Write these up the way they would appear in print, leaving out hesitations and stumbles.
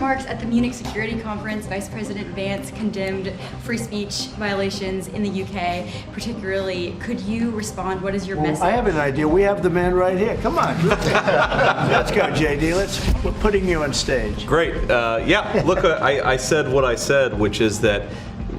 remarks at the Munich Security Conference, Vice President Vance condemned free speech violations in the UK, particularly. Could you respond? What is your message? I have an idea. We have the man right here. Come on. Let's go, JD. We're putting you on stage. Great. Yeah, look, I said what I said, which is that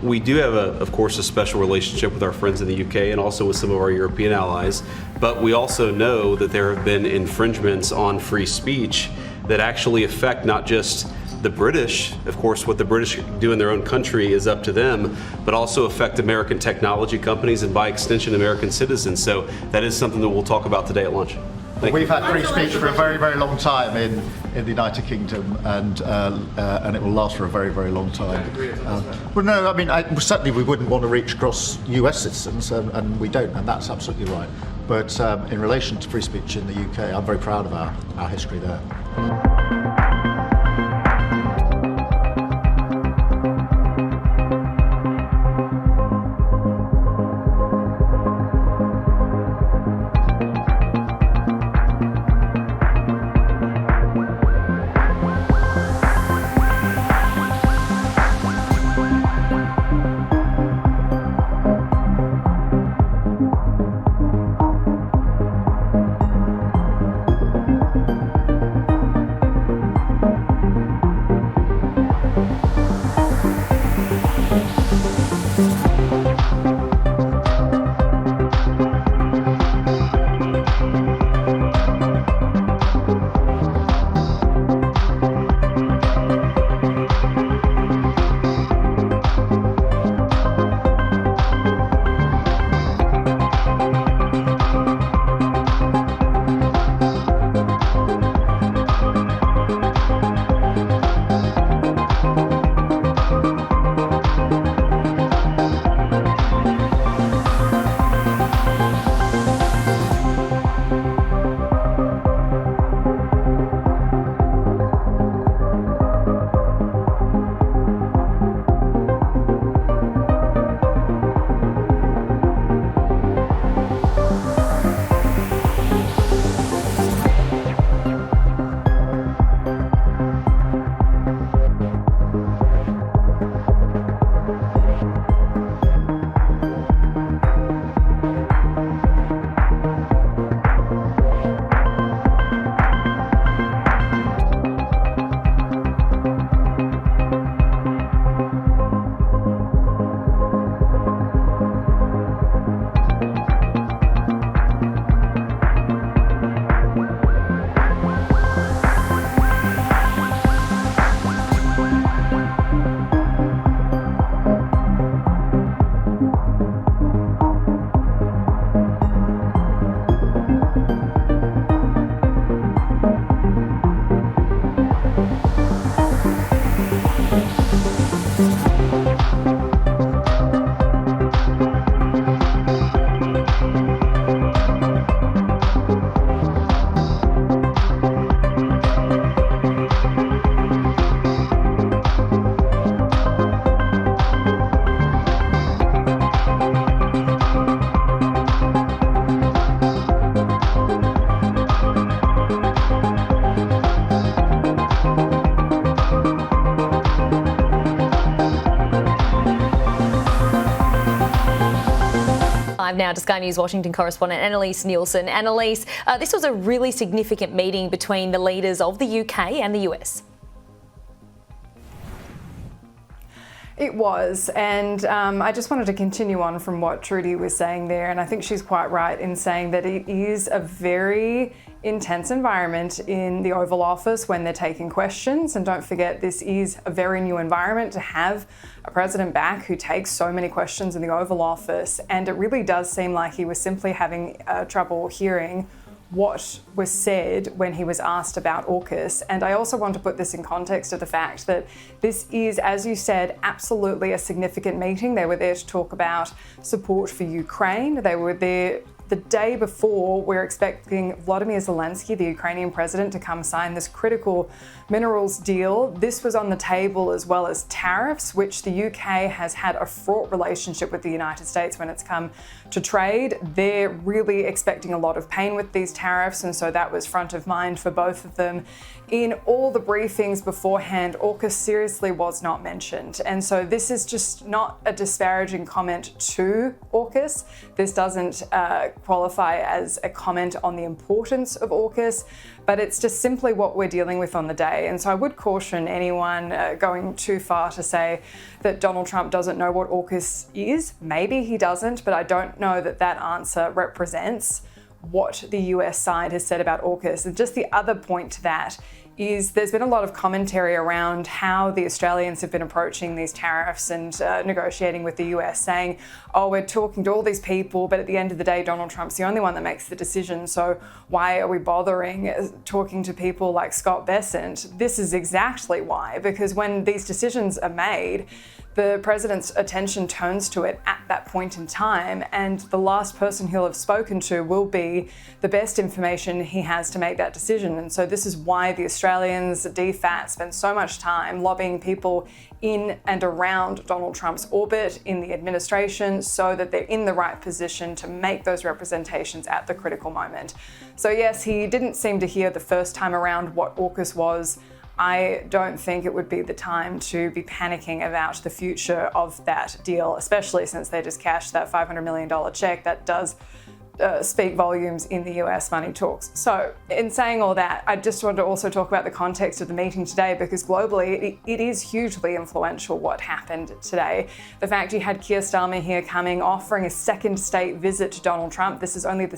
we do have, of course, a special relationship with our friends in the UK and also with some of our European allies, but we also know that there have been infringements on free speech that actually affect not just the British. Of course, what the British do in their own country is up to them, but also affect American technology companies and by extension American citizens. So that is something that we'll talk about today at lunch. We've had free speech for a very, very long time in the United Kingdom, and it will last for a very, very long time. Well, no, I mean, certainly we wouldn't want to reach across US citizens, and we don't, and that's absolutely right. But in relation to free speech in the UK, I'm very proud of our history there. Now to Sky News Washington correspondent Annalise Nielsen. Annalise, this was a really significant meeting between the leaders of the UK and the US. It was, and I just wanted to continue on from what Trudy was saying there, and I think she's quite right in saying that it is a very intense environment in the Oval Office when they're taking questions. And don't forget, this is a very new environment to have a president back who takes so many questions in the Oval Office. And it really does seem like he was simply having trouble hearing what was said when he was asked about AUKUS. And I also want to put this in context of the fact that this is, as you said, absolutely a significant meeting. They were there to talk about support for Ukraine. They were there the day before we're expecting Volodymyr Zelensky, the Ukrainian president, to come sign this critical minerals deal. This was on the table, as well as tariffs, which the UK has had a fraught relationship with the United States when it's come to trade. They're really expecting a lot of pain with these tariffs, and so that was front of mind for both of them. in all the briefings beforehand, AUKUS seriously was not mentioned. And so this is just not a disparaging comment to AUKUS. This doesn't qualify as a comment on the importance of AUKUS, but it's just simply what we're dealing with on the day. And so I would caution anyone going too far to say that Donald Trump doesn't know what AUKUS is. Maybe he doesn't, but I don't know that that answer represents what the US side has said about AUKUS. And just the other point to that is there's been a lot of commentary around how the Australians have been approaching these tariffs and negotiating with the US, saying, oh, we're talking to all these people, but at the end of the day, Donald Trump's the only one that makes the decision. So why are we bothering talking to people like Scott Bessent? This is exactly why, because when these decisions are made, the president's attention turns to it at that point in time, and the last person he'll have spoken to will be the best information he has to make that decision. And so this is why the Australians, DFAT, spend so much time lobbying people in and around Donald Trump's orbit in the administration so that they're in the right position to make those representations at the critical moment. So yes, he didn't seem to hear the first time around what AUKUS was. I don't think it would be the time to be panicking about the future of that deal, especially since they just cashed that $500 million check. That does speak volumes in the US money talks. So in saying all that, I just want to also talk about the context of the meeting today, because globally it is hugely influential what happened today. The fact you had Keir Starmer here coming, offering a second state visit to Donald Trump. This is only the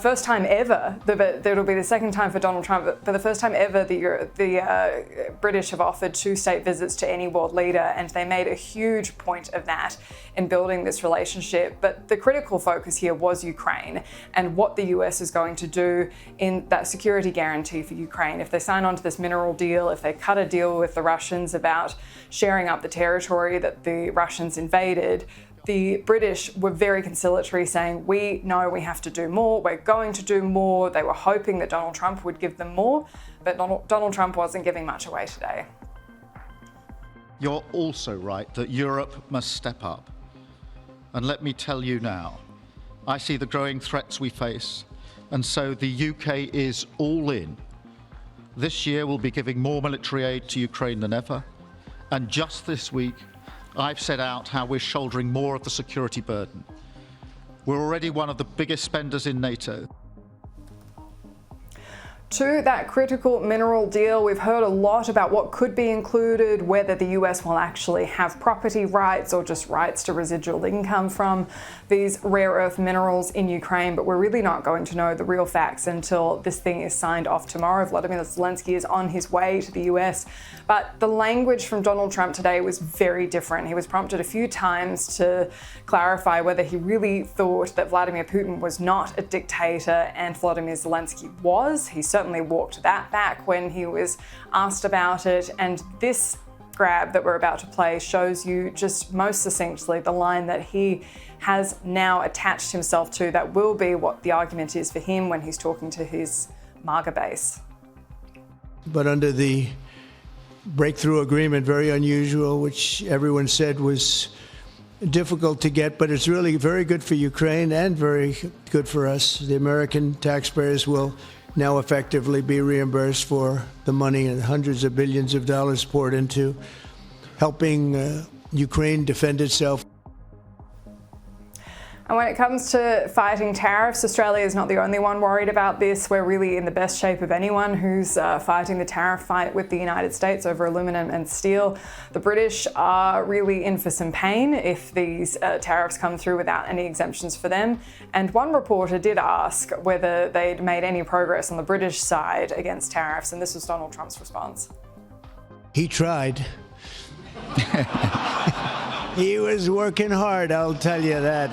first time ever, but it'll be the second time for Donald Trump, but for the first time ever, the British have offered 2 state visits to any world leader, and they made a huge point of that in building this relationship. But the critical focus here was Ukraine and what the US is going to do in that security guarantee for Ukraine. If they sign on to this mineral deal, if they cut a deal with the Russians about sharing up the territory that the Russians invaded, the British were very conciliatory, saying, we know we have to do more, we're going to do more. They were hoping that Donald Trump would give them more, but Donald Trump wasn't giving much away today. You're also right that Europe must step up. And let me tell you now, I see the growing threats we face, and so the UK is all in. This year we'll be giving more military aid to Ukraine than ever, and just this week, I've set out how we're shouldering more of the security burden. We're already one of the biggest spenders in NATO. To that critical mineral deal, we've heard a lot about what could be included, whether the US will actually have property rights or just rights to residual income from these rare earth minerals in Ukraine, but we're really not going to know the real facts until this thing is signed off tomorrow. Vladimir Zelensky is on his way to the US, but the language from Donald Trump today was very different. He was prompted a few times to clarify whether he really thought that Vladimir Putin was not a dictator and Vladimir Zelensky was. He certainly walked that back when he was asked about it, and this grab that we're about to play shows you just most succinctly the line that he has now attached himself to. That will be what the argument is for him when he's talking to his MAGA base. But under the breakthrough agreement, very unusual, which everyone said was difficult to get, but it's really very good for Ukraine and very good for us. The American taxpayers will now effectively be reimbursed for the money and hundreds of billions of dollars poured into helping Ukraine defend itself. And when it comes to fighting tariffs, Australia is not the only one worried about this. We're really in the best shape of anyone who's fighting the tariff fight with the United States over aluminum and steel. The British are really in for some pain if these tariffs come through without any exemptions for them. And one reporter did ask whether they'd made any progress on the British side against tariffs, and this was Donald Trump's response. He tried. He was working hard, I'll tell you that.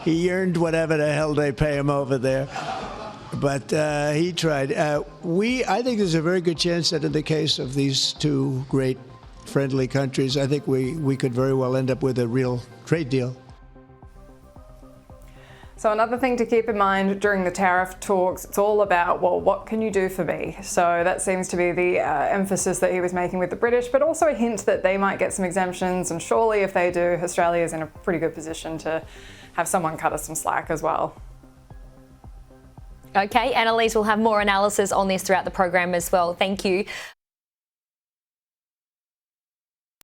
He earned whatever the hell they pay him over there. But he tried. I think there's a very good chance that in the case of these 2 great friendly countries, I think we could very well end up with a real trade deal. So another thing to keep in mind during the tariff talks, it's all about, well, what can you do for me? So that seems to be the emphasis that he was making with the British, but also a hint that they might get some exemptions. And surely if they do, Australia is in a pretty good position to have someone cut us some slack as well. Okay, Annalise will have more analysis on this throughout the program as well. Thank you.